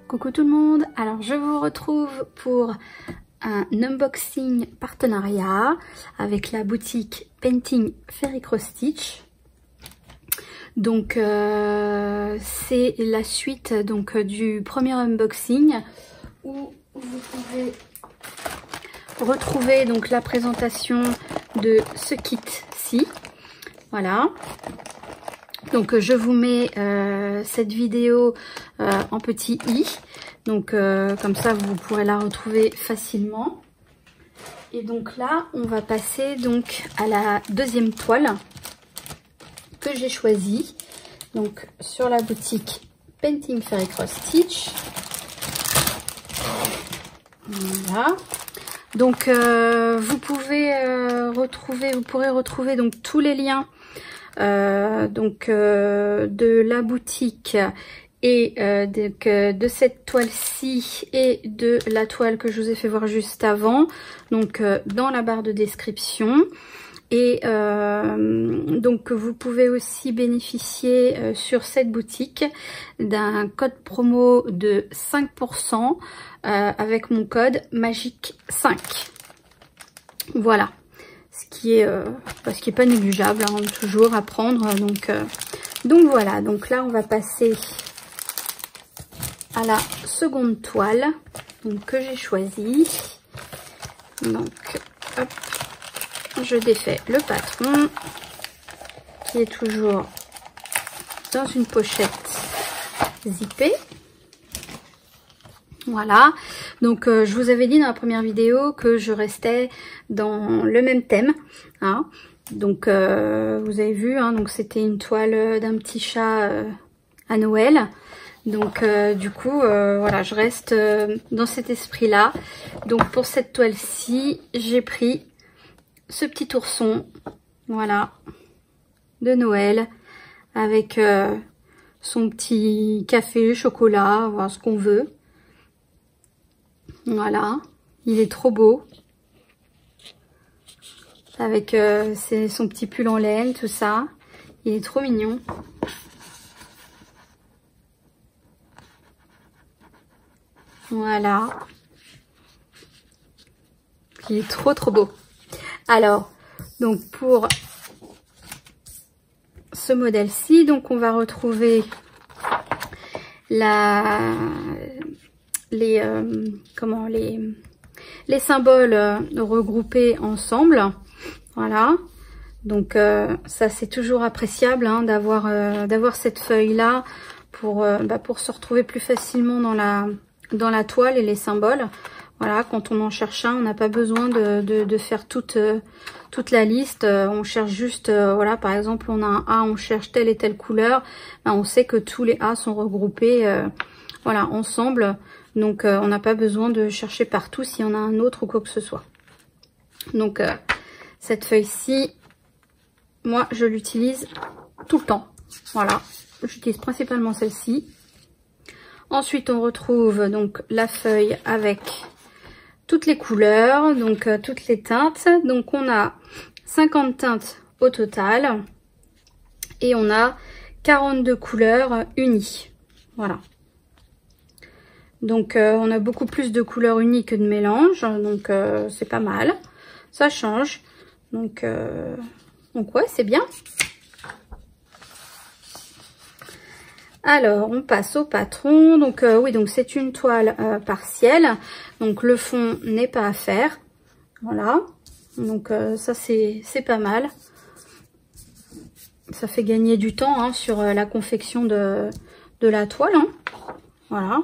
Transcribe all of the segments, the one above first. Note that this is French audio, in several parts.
Coucou tout le monde, alors je vous retrouve pour un unboxing partenariat avec la boutique Painting Fairy Cross Stitch. Donc c'est la suite donc du premier unboxing où vous pouvez retrouver donc la présentation de ce kit-ci. Voilà. Donc je vous mets cette vidéo en petit i, donc comme ça vous pourrez la retrouver facilement. Et donc là on va passer donc à la deuxième toile que j'ai choisie, donc sur la boutique Painting Fairy Cross Stitch. Voilà. Donc vous pourrez retrouver donc tous les liens de la boutique et de cette toile-ci et de la toile que je vous ai fait voir juste avant, donc dans la barre de description. Et donc vous pouvez aussi bénéficier sur cette boutique d'un code promo de 5% avec mon code magique5. Voilà. Ce qui est pas négligeable, hein, toujours à prendre. Donc voilà, donc là on va passer à la seconde toile donc, que j'ai choisie. Donc hop, je défais le patron qui est toujours dans une pochette zippée. Voilà, donc je vous avais dit dans la première vidéo que je restais dans le même thème, hein. Donc vous avez vu, hein, donc c'était une toile d'un petit chat à Noël. Donc du coup voilà, je reste dans cet esprit là. Donc pour cette toile-ci, j'ai pris ce petit ourson, voilà, de Noël avec son petit café, chocolat, voilà, ce qu'on veut. Voilà, il est trop beau. Avec son petit pull en laine, tout ça. Il est trop mignon. Voilà. Il est trop beau. Alors, donc pour ce modèle-ci, donc on va retrouver les symboles regroupés ensemble. Voilà, donc ça c'est toujours appréciable, hein, d'avoir cette feuille là pour se retrouver plus facilement dans la toile et les symboles. Voilà, quand on en cherche un, on n'a pas besoin de faire toute la liste. On cherche juste, voilà, par exemple on a un A, on cherche telle et telle couleur, ben, on sait que tous les A sont regroupés voilà, ensemble. Donc on n'a pas besoin de chercher partout s'il y en a un autre ou quoi que ce soit. Donc cette feuille-ci, moi je l'utilise tout le temps. Voilà, j'utilise principalement celle-ci. Ensuite on retrouve donc la feuille avec toutes les couleurs, donc toutes les teintes. Donc on a 50 teintes au total et on a 42 couleurs unies. Voilà. Donc on a beaucoup plus de couleurs unies que de mélange, donc c'est pas mal, ça change. Donc ouais, c'est bien. Alors on passe au patron. Donc oui, donc c'est une toile partielle, donc le fond n'est pas à faire. Voilà, donc ça c'est pas mal. Ça fait gagner du temps, hein, sur la confection de la toile, hein. Voilà.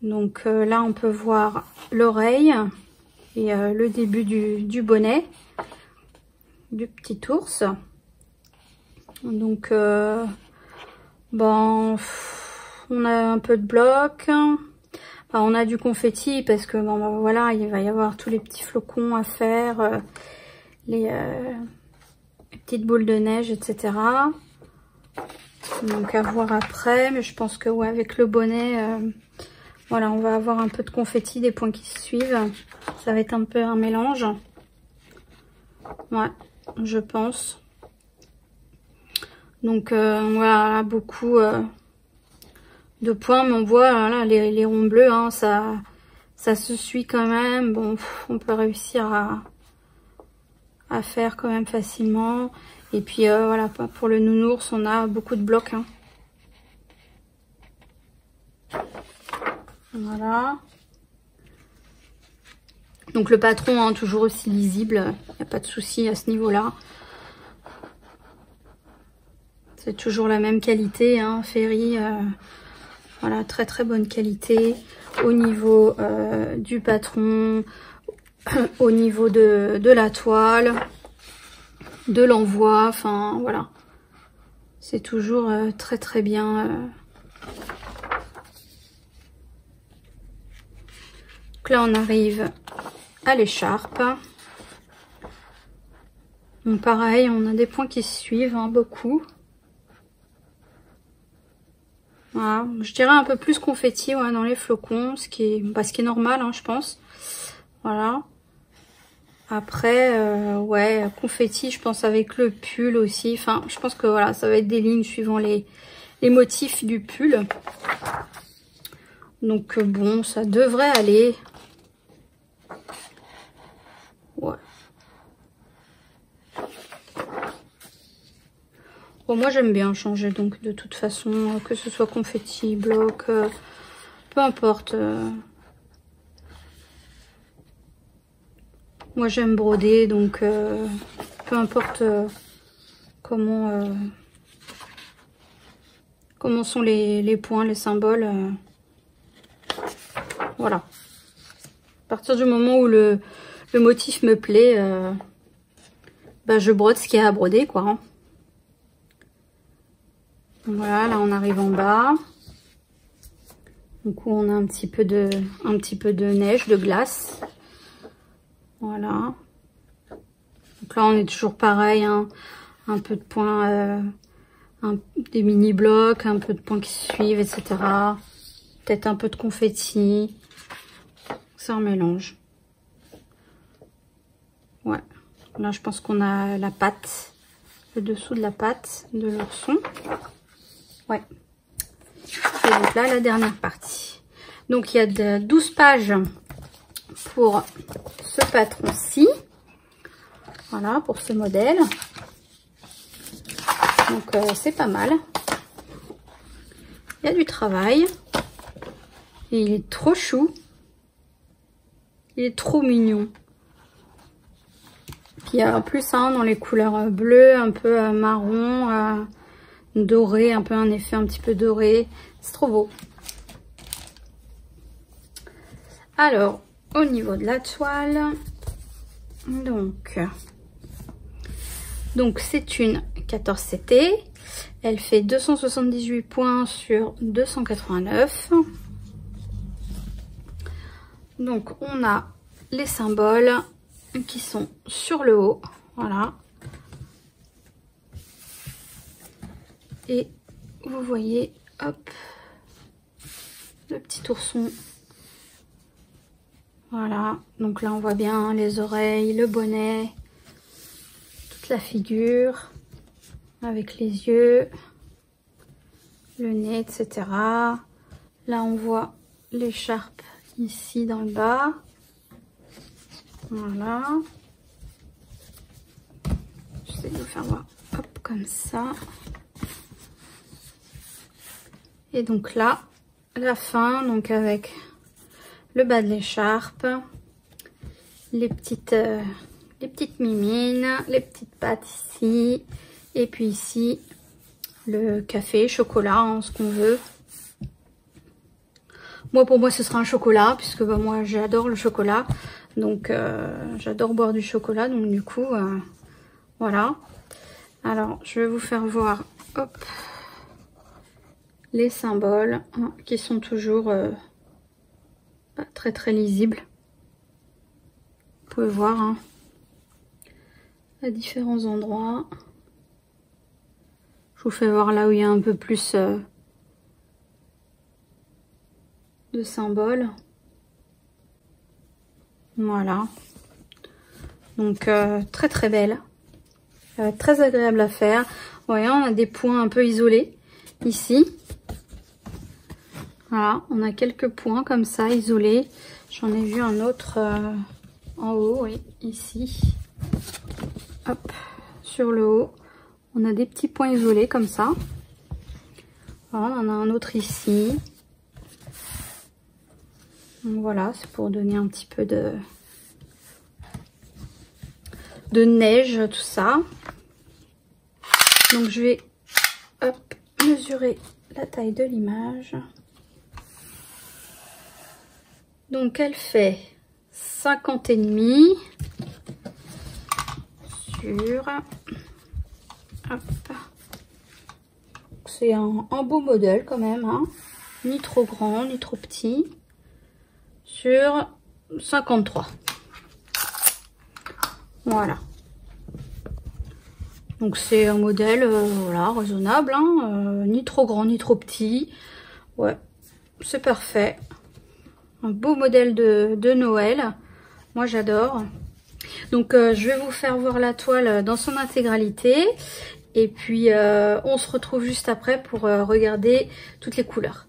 Donc là on peut voir l'oreille et le début du bonnet du petit ours. Donc bon, on a un peu de bloc, enfin, on a du confetti parce que bon, ben, voilà, il va y avoir tous les petits flocons à faire, les petites boules de neige, etc. Donc à voir après, mais je pense que ouais, avec le bonnet voilà, on va avoir un peu de confetti, des points qui suivent. Ça va être un peu un mélange. Ouais, je pense. Donc voilà, beaucoup de points, mais on voit là les ronds bleus, hein, ça se suit quand même. Bon, on peut réussir à faire quand même facilement. Et puis voilà, pour le nounours, on a beaucoup de blocs, hein. Voilà. Donc le patron, hein, toujours aussi lisible, il n'y a pas de souci à ce niveau-là. C'est toujours la même qualité, hein, Ferry. Voilà, très très bonne qualité. Au niveau du patron, au niveau de la toile, de l'envoi, enfin voilà. C'est toujours très très bien. Donc là on arrive à l'écharpe. Donc pareil, on a des points qui se suivent, hein, beaucoup. Voilà, je dirais un peu plus confetti, ouais, dans les flocons, ce qui est normal, hein, je pense. Voilà. Après, ouais, confetti, je pense avec le pull aussi. Enfin, je pense que voilà, ça va être des lignes suivant les motifs du pull. Donc bon, ça devrait aller. Ouais. Bon, moi j'aime bien changer, donc de toute façon, que ce soit confetti, bloc, peu importe. Moi j'aime broder, donc peu importe comment sont les points, les symboles. Voilà. À partir du moment où le motif me plaît, bah, je brode ce qu'il y a à broder, quoi, hein. Voilà, là on arrive en bas. Donc on a un petit peu de neige, de glace. Voilà. Donc là on est toujours pareil, hein, un peu de points, des mini blocs, un peu de points qui suivent, etc. Peut-être un peu de confetti. C'est un mélange. Ouais. Là je pense qu'on a la pâte, le dessous de la pâte de l'ourson. Ouais. Et donc là, la dernière partie. Donc, il y a 12 pages pour ce patron-ci. Voilà, pour ce modèle. Donc, c'est pas mal. Il y a du travail. Et il est trop chou. Il est trop mignon. Puis, il y a en plus, hein, dans les couleurs bleues, un peu marron, doré, un peu un effet un petit peu doré, c'est trop beau. Alors au niveau de la toile, donc c'est une 14 CT, elle fait 278 points sur 289. Donc on a les symboles qui sont sur le haut, voilà. Et vous voyez, hop, le petit ourson. Voilà, donc là on voit bien les oreilles, le bonnet, toute la figure, avec les yeux, le nez, etc. Là on voit l'écharpe ici dans le bas. Voilà. J'essaie de vous faire voir, hop, comme ça. Et donc là, la fin, donc avec le bas de l'écharpe, les petites mimines, les petites pattes ici, et puis ici le café, chocolat, hein, ce qu'on veut. Moi, pour moi, ce sera un chocolat, puisque bah, moi, j'adore le chocolat, donc j'adore boire du chocolat, donc du coup, voilà. Alors, je vais vous faire voir, hop, les symboles, hein, qui sont toujours très très lisibles. Vous pouvez voir, hein, à différents endroits. Je vous fais voir là où il y a un peu plus de symboles. Voilà. Donc très très belle. Très agréable à faire. Vous voyez, on a des points un peu isolés ici. Voilà, on a quelques points comme ça, isolés. J'en ai vu un autre en haut, oui, ici. Hop, sur le haut. On a des petits points isolés comme ça. Voilà, on en a un autre ici. Donc voilà, c'est pour donner un petit peu de neige, tout ça. Donc je vais hop, mesurer la taille de l'image. Donc elle fait 50,5 sur... Hop. C'est un beau modèle quand même, hein. Ni trop grand, ni trop petit. Sur 53. Voilà. Donc c'est un modèle voilà, raisonnable, hein, ni trop grand, ni trop petit. Ouais, c'est parfait. Un beau modèle de Noël. Moi j'adore. Donc je vais vous faire voir la toile dans son intégralité. Et puis on se retrouve juste après pour regarder toutes les couleurs.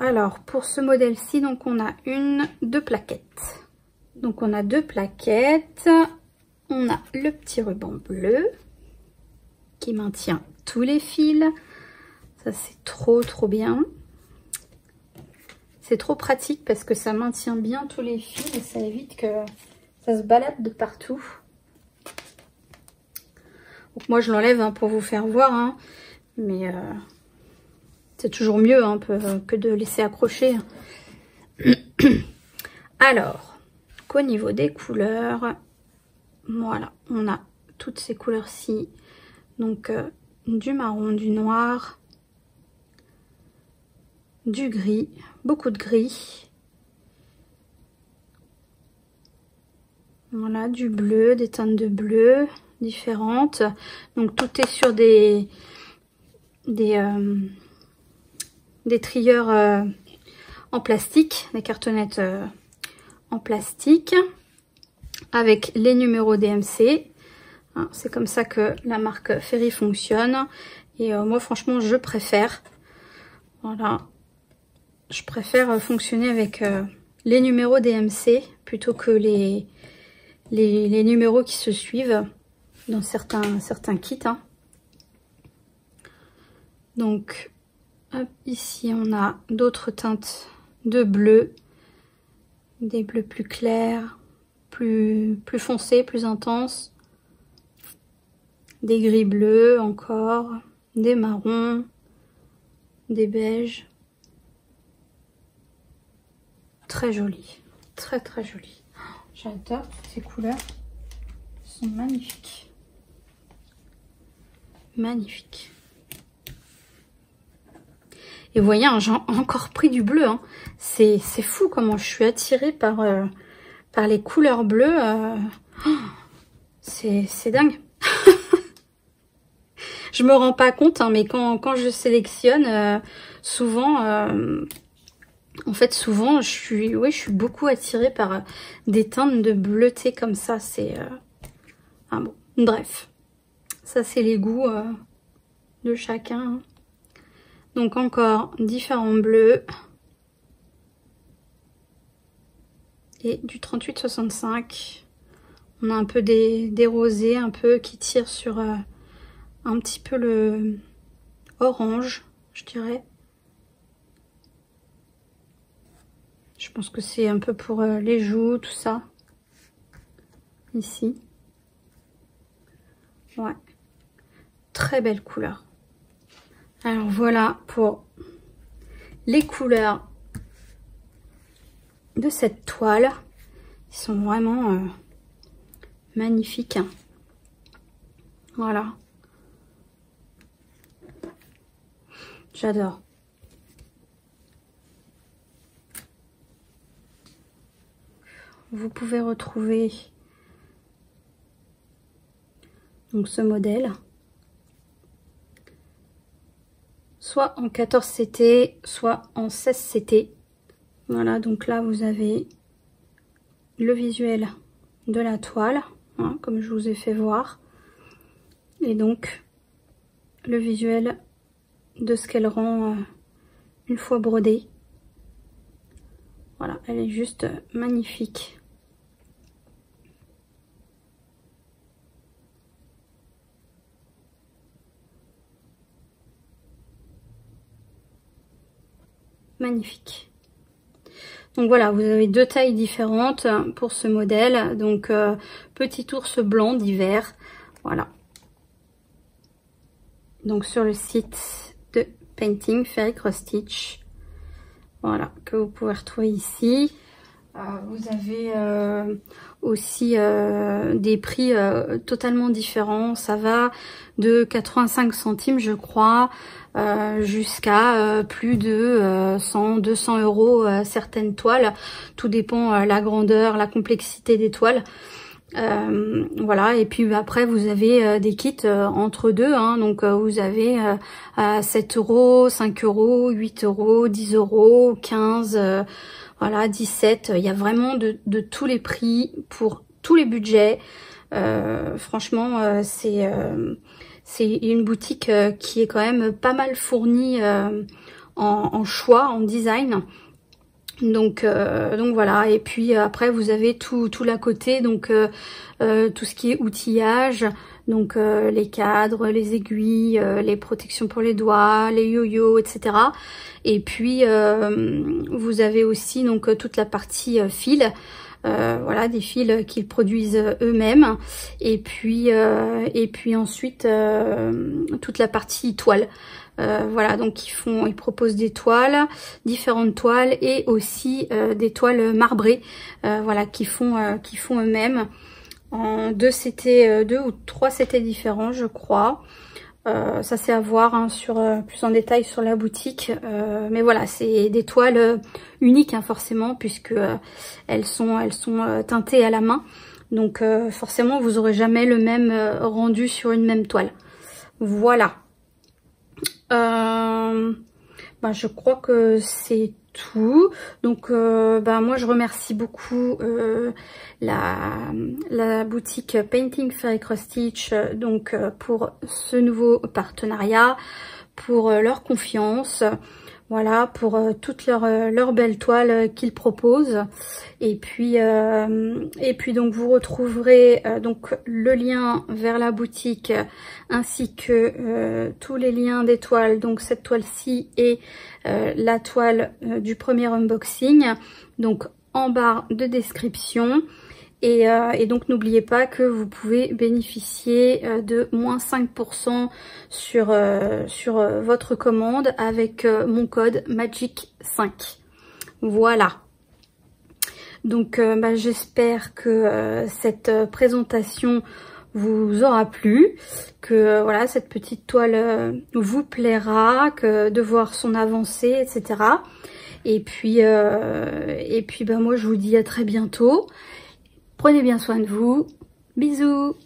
Alors pour ce modèle-ci, donc on a deux plaquettes. Donc on a deux plaquettes. On a le petit ruban bleu qui maintient tous les fils. Ça c'est trop bien. C'est trop pratique parce que ça maintient bien tous les fils et ça évite que ça se balade de partout. Donc moi je l'enlève hein, pour vous faire voir, hein, mais c'est toujours mieux hein, que de laisser accrocher. Alors, qu'au niveau des couleurs, voilà, on a toutes ces couleurs-ci. Donc du marron, du noir, du gris, beaucoup de gris. Voilà, du bleu, des teintes de bleu différentes. Donc tout est sur des trieurs en plastique, des cartonnettes en plastique avec les numéros DMC. Hein, c'est comme ça que la marque Ferry fonctionne et moi franchement je préfère. Voilà, je préfère fonctionner avec les numéros DMC plutôt que les numéros qui se suivent dans certains kits. Hein. Donc hop, ici on a d'autres teintes de bleu, des bleus plus clairs, plus foncés, plus intenses, des gris bleus encore, des marrons, des beiges. Très joli, très joli. J'adore ces couleurs, elles sont magnifiques. Magnifiques. Et vous voyez, hein, j'ai encore pris du bleu. Hein. C'est fou comment je suis attirée par les couleurs bleues. C'est dingue. Je me rends pas compte, hein, mais quand je sélectionne, souvent, en fait, souvent, je suis beaucoup attirée par des teintes de bleuté comme ça. C'est bon, bref, ça c'est les goûts de chacun. Hein. Donc encore différents bleus. Et du 38-65. On a un peu des rosés un peu qui tirent sur un petit peu le orange, je dirais. Je pense que c'est un peu pour les joues, tout ça. Ici. Ouais. Très belle couleur. Alors voilà pour les couleurs de cette toile. Ils sont vraiment magnifiques. Voilà. J'adore. Vous pouvez retrouver donc ce modèle soit en 14 CT, soit en 16 CT. Voilà, donc là vous avez le visuel de la toile, hein, comme je vous ai fait voir, et donc le visuel de ce qu'elle rend une fois brodée. Voilà, elle est juste magnifique. Magnifique. Donc voilà, vous avez deux tailles différentes pour ce modèle. Donc petit ours blanc d'hiver. Voilà. Donc sur le site de Painting Fairy Cross Stitch. Voilà, que vous pouvez retrouver ici. Vous avez aussi des prix totalement différents. Ça va de 85 centimes, je crois, jusqu'à plus de 100-200 euros certaines toiles. Tout dépend la grandeur, la complexité des toiles. Voilà, et puis après vous avez des kits entre deux, hein, donc vous avez 7 euros, 5 euros, 8 euros, 10 euros, 15, voilà, 17. Il y a vraiment de tous les prix pour tous les budgets. Franchement, c'est une boutique qui est quand même pas mal fournie en choix, en design. Donc voilà, et puis après vous avez tout l'à côté, donc tout ce qui est outillage, donc les cadres, les aiguilles, les protections pour les doigts, les yo-yo, etc. Et puis vous avez aussi donc toute la partie fil, voilà, des fils qu'ils produisent eux-mêmes, et puis ensuite toute la partie toile. Voilà, donc ils proposent des toiles, différentes toiles, et aussi des toiles marbrées, voilà, qu'ils font eux-mêmes en deux ou trois CT différents, je crois. Ça c'est à voir, hein, sur plus en détail sur la boutique, mais voilà, c'est des toiles uniques, hein, forcément, puisque elles sont teintées à la main, donc forcément vous aurez jamais le même rendu sur une même toile. Voilà. Je crois que c'est tout. Donc moi je remercie beaucoup la boutique Painting Fairy Cross Stitch, donc pour ce nouveau partenariat, pour leur confiance, voilà, pour toutes leurs belles toiles qu'ils proposent. Et puis donc vous retrouverez donc le lien vers la boutique, ainsi que tous les liens des toiles, donc cette toile-ci et la toile du premier unboxing, donc en barre de description. Et donc n'oubliez pas que vous pouvez bénéficier de moins 5% sur votre commande avec mon code MAGIC5. Voilà. Donc j'espère que cette présentation vous aura plu, que voilà, cette petite toile vous plaira, que de voir son avancée, etc. Et puis moi je vous dis à très bientôt. Prenez bien soin de vous. Bisous.